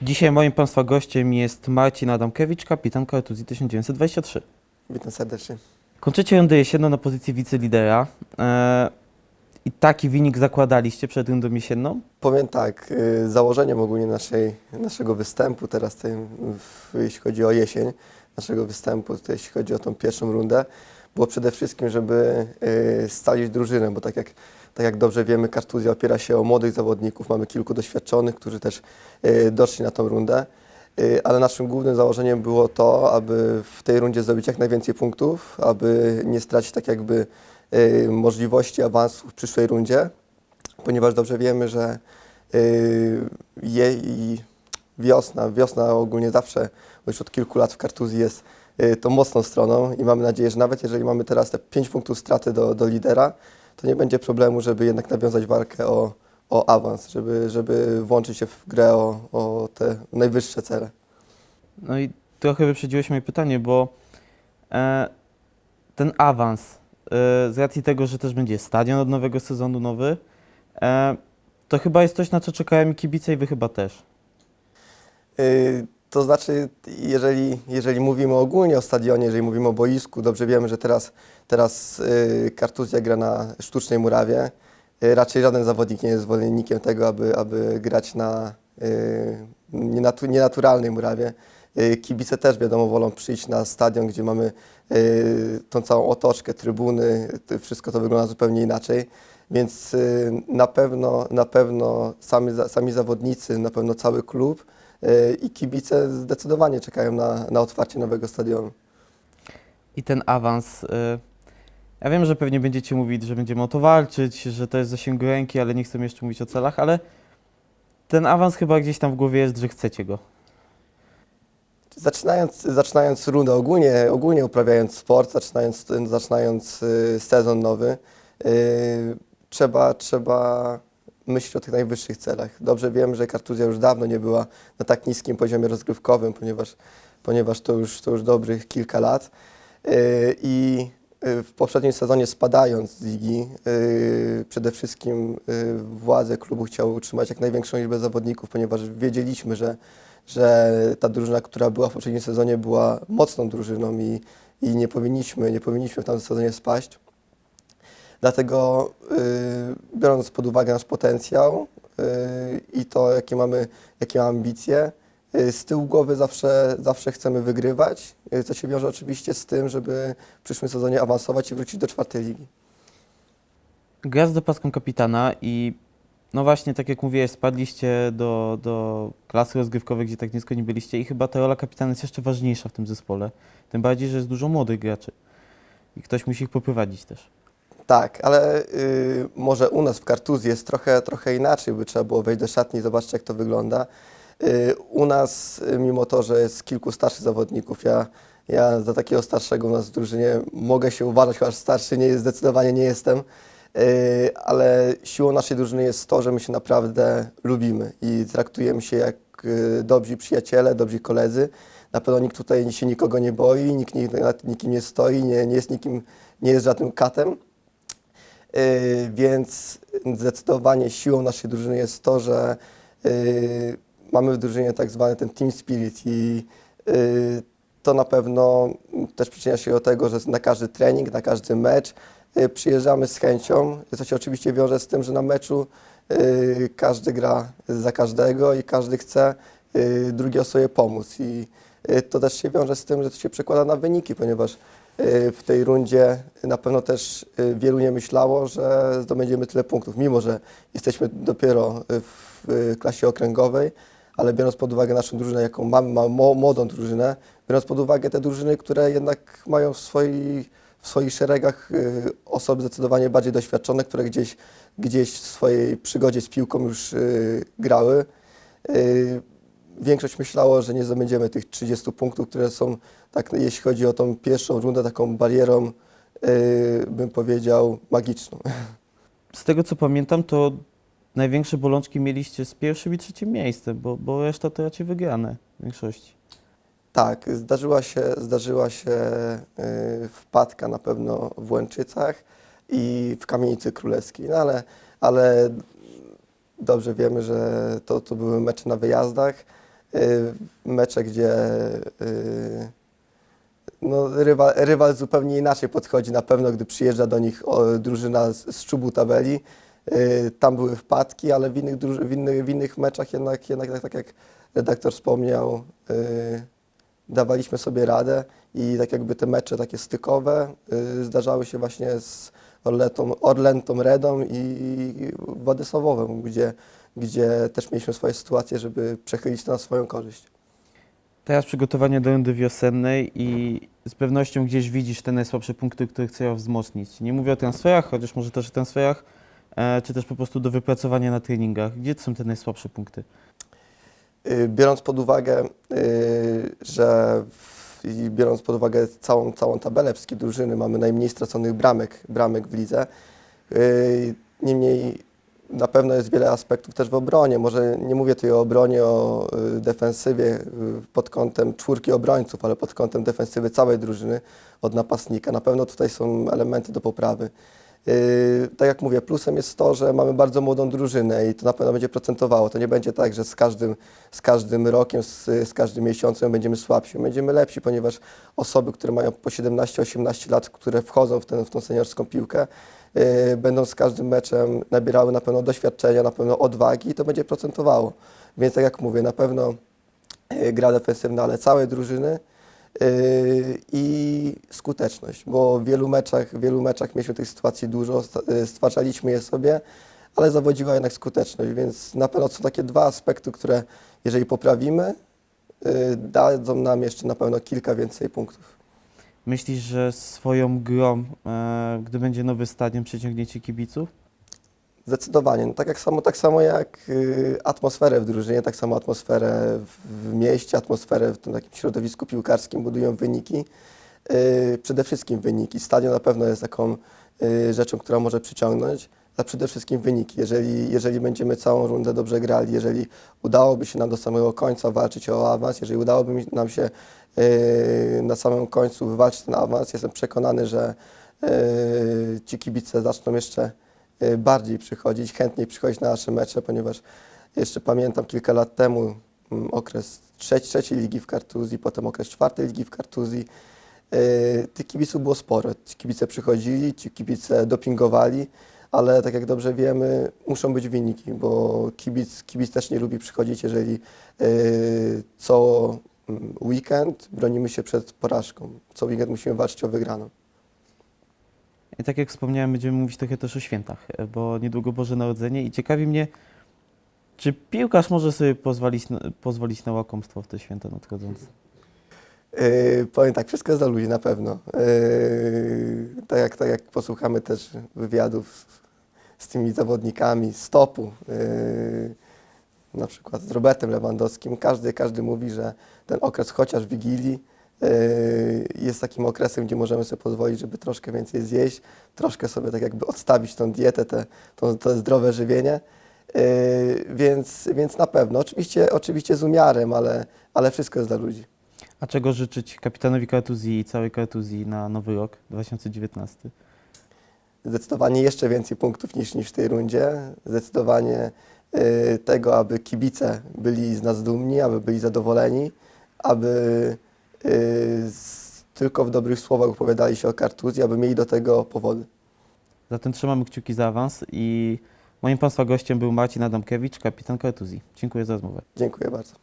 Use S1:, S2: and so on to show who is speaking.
S1: Dzisiaj moim Państwa gościem jest Marcin Adamkiewicz, kapitan Kartuzji 1923.
S2: Witam serdecznie.
S1: Kończycie rundę jesienną na pozycji wicelidera i taki wynik zakładaliście przed rundą jesienną?
S2: Powiem tak, założeniem ogólnie naszego występu teraz, jeśli chodzi o jesień, naszego występu, jeśli chodzi o tą pierwszą rundę, było przede wszystkim, żeby scalić drużynę, bo tak jak dobrze wiemy, Kartuzja opiera się o młodych zawodników, mamy kilku doświadczonych, którzy też doszli na tą rundę, ale naszym głównym założeniem było to, aby w tej rundzie zdobyć jak najwięcej punktów, aby nie stracić tak jakby możliwości awansu w przyszłej rundzie, ponieważ dobrze wiemy, że wiosna ogólnie zawsze, już od kilku lat w Kartuzji jest tą mocną stroną i mamy nadzieję, że nawet jeżeli mamy teraz te 5 punktów straty do lidera, to nie będzie problemu, żeby jednak nawiązać walkę o awans, żeby włączyć się w grę o te najwyższe cele.
S1: No i trochę wyprzedziłeś moje pytanie, bo ten awans, z racji tego, że też będzie stadion od nowego sezonu nowy, to chyba jest coś, na co czekają i kibice, i Wy chyba też.
S2: To znaczy, jeżeli mówimy ogólnie o stadionie, jeżeli mówimy o boisku, dobrze wiemy, że teraz Kartuzja gra na sztucznej murawie. Raczej żaden zawodnik nie jest zwolennikiem tego, aby grać na nienaturalnej murawie. Kibice też wiadomo wolą przyjść na stadion, gdzie mamy tą całą otoczkę, trybuny, wszystko to wygląda zupełnie inaczej. Więc na pewno sami zawodnicy, na pewno cały klub i kibice zdecydowanie czekają na otwarcie nowego stadionu.
S1: I ten awans, ja wiem, że pewnie będziecie mówić, że będziemy o to walczyć, że to jest w zasięgu ręki, ale nie chcemy jeszcze mówić o celach, ale ten awans chyba gdzieś tam w głowie jest, że chcecie go.
S2: Zaczynając rundę, ogólnie uprawiając sport, zaczynając sezon nowy, trzeba myśleć o tych najwyższych celach. Dobrze wiem, że Kartuzja już dawno nie była na tak niskim poziomie rozgrywkowym, ponieważ to już dobrych kilka lat. I w poprzednim sezonie spadając z ligi, przede wszystkim władze klubu chciały utrzymać jak największą liczbę zawodników, ponieważ wiedzieliśmy, że ta drużyna, która była w poprzednim sezonie, była mocną drużyną i nie powinniśmy w tamtym sezonie spaść. Dlatego biorąc pod uwagę nasz potencjał i to, jakie mamy ambicje, z tyłu głowy zawsze chcemy wygrywać, co się wiąże oczywiście z tym, żeby w przyszłym sezonie awansować i wrócić do czwartej ligi.
S1: Grasz z opaską kapitana i no właśnie, tak jak mówiłeś, spadliście do klasy rozgrywkowej, gdzie tak nisko nie byliście i chyba ta rola kapitana jest jeszcze ważniejsza w tym zespole. Tym bardziej, że jest dużo młodych graczy i ktoś musi ich poprowadzić też.
S2: Tak, ale może u nas w Kartuzji jest trochę inaczej, by trzeba było wejść do szatni i zobaczyć, jak to wygląda. U nas, mimo to, że jest kilku starszych zawodników, ja za takiego starszego u nas w drużynie mogę się uważać, chociaż starszy zdecydowanie nie jestem, ale siłą naszej drużyny jest to, że my się naprawdę lubimy i traktujemy się jak dobrzy przyjaciele, dobrzy koledzy. Na pewno nikt tutaj się nikogo nie boi, nikt nad nikim nie stoi, nie jest żadnym katem. Więc zdecydowanie siłą naszej drużyny jest to, że mamy w drużynie tak zwany ten team spirit i to na pewno też przyczynia się do tego, że na każdy trening, na każdy mecz przyjeżdżamy z chęcią, co się oczywiście wiąże z tym, że na meczu każdy gra za każdego i każdy chce drugiej osobie pomóc i to też się wiąże z tym, że to się przekłada na wyniki, ponieważ w tej rundzie na pewno też wielu nie myślało, że zdobędziemy tyle punktów, mimo że jesteśmy dopiero w klasie okręgowej, ale biorąc pod uwagę naszą drużynę, jaką mamy młodą drużynę, biorąc pod uwagę te drużyny, które jednak mają w swoich szeregach osoby zdecydowanie bardziej doświadczone, które gdzieś w swojej przygodzie z piłką już grały. Większość myślało, że nie zdobędziemy tych 30 punktów, które są, tak, jeśli chodzi o tą pierwszą rundę, taką barierą, bym powiedział, magiczną.
S1: Z tego co pamiętam, to największe bolączki mieliście z pierwszym i trzecim miejscem, bo reszta to raczej wygrane w większości.
S2: Tak, zdarzyła się wpadka na pewno w Łęczycach i w Kamienicy Królewskiej, no ale dobrze wiemy, że to były mecze na wyjazdach. Mecze, gdzie no, rywal zupełnie inaczej podchodzi na pewno, gdy przyjeżdża do nich drużyna z czubu tabeli. Tam były wpadki, ale w innych meczach jednak tak jak redaktor wspomniał, dawaliśmy sobie radę i tak jakby te mecze takie stykowe zdarzały się właśnie z Orlentą Redą i Władysławowem, gdzie też mieliśmy swoje sytuacje, żeby przechylić to na swoją korzyść.
S1: Teraz przygotowanie do rundy wiosennej i z pewnością gdzieś widzisz te najsłabsze punkty, które chcesz wzmocnić. Nie mówię o transferach, chociaż może też o transferach, czy też po prostu do wypracowania na treningach. Gdzie to są te najsłabsze punkty?
S2: Biorąc pod uwagę, i biorąc pod uwagę całą tabelę, wszystkie drużyny, mamy najmniej straconych bramek w lidze. Niemniej na pewno jest wiele aspektów też w obronie. Może nie mówię tutaj o obronie, o defensywie pod kątem czwórki obrońców, ale pod kątem defensywy całej drużyny od napastnika. Na pewno tutaj są elementy do poprawy. Tak jak mówię, plusem jest to, że mamy bardzo młodą drużynę i to na pewno będzie procentowało. To nie będzie tak, że z każdym rokiem, z każdym miesiącem będziemy słabsi. Będziemy lepsi, ponieważ osoby, które mają po 17-18 lat, które wchodzą w tą seniorską piłkę, będą z każdym meczem nabierały na pewno doświadczenia, na pewno odwagi i to będzie procentowało. Więc tak jak mówię, na pewno gra defensywna, ale całej drużyny i skuteczność, bo w wielu meczach mieliśmy tych sytuacji dużo, stwarzaliśmy je sobie, ale zawodziła jednak skuteczność, więc na pewno są takie dwa aspekty, które jeżeli poprawimy, dadzą nam jeszcze na pewno kilka więcej punktów.
S1: Myślisz, że swoją grą, gdy będzie nowy stadion, przyciągniecie kibiców?
S2: Zdecydowanie. No tak samo jak atmosferę w drużynie, tak samo atmosferę w mieście, atmosferę w tym takim środowisku piłkarskim budują wyniki. Przede wszystkim wyniki. Stadion na pewno jest taką rzeczą, która może przyciągnąć, a przede wszystkim wyniki. Jeżeli będziemy całą rundę dobrze grali, jeżeli udałoby się nam do samego końca walczyć o awans, jeżeli udałoby nam się na samym końcu wywalczyć ten awans, jestem przekonany, że ci kibice zaczną jeszcze bardziej przychodzić, chętniej przychodzić na nasze mecze, ponieważ jeszcze pamiętam kilka lat temu okres trzeciej ligi w Kartuzji, potem okres czwartej ligi w Kartuzji. Tych kibiców było sporo. Ci kibice przychodzili, ci kibice dopingowali, ale tak jak dobrze wiemy, muszą być wyniki, bo kibic też nie lubi przychodzić, jeżeli co weekend bronimy się przed porażką. Co weekend musimy walczyć o wygraną.
S1: I tak jak wspomniałem, będziemy mówić trochę też o świętach, bo niedługo Boże Narodzenie i ciekawi mnie, czy piłkarz może sobie pozwolić na łakomstwo w te święta nadchodzące?
S2: Powiem tak, wszystko jest dla ludzi na pewno. Tak jak posłuchamy też wywiadów z tymi zawodnikami z topu, na przykład z Robertem Lewandowskim, każdy mówi, że ten okres chociaż Wigilii jest takim okresem, gdzie możemy sobie pozwolić, żeby troszkę więcej zjeść, troszkę sobie tak jakby odstawić tą dietę, to zdrowe żywienie. Więc na pewno, oczywiście z umiarem, ale wszystko jest dla ludzi.
S1: A czego życzyć kapitanowi Kartuzji i całej Kartuzji na nowy rok 2019?
S2: Zdecydowanie jeszcze więcej punktów niż w tej rundzie. Zdecydowanie tego, aby kibice byli z nas dumni, aby byli zadowoleni, aby tylko w dobrych słowach opowiadali się o Kartuzji, aby mieli do tego powody.
S1: Zatem trzymamy kciuki za awans i moim Państwa gościem był Marcin Adamkiewicz, kapitan Kartuzji. Dziękuję za rozmowę.
S2: Dziękuję bardzo.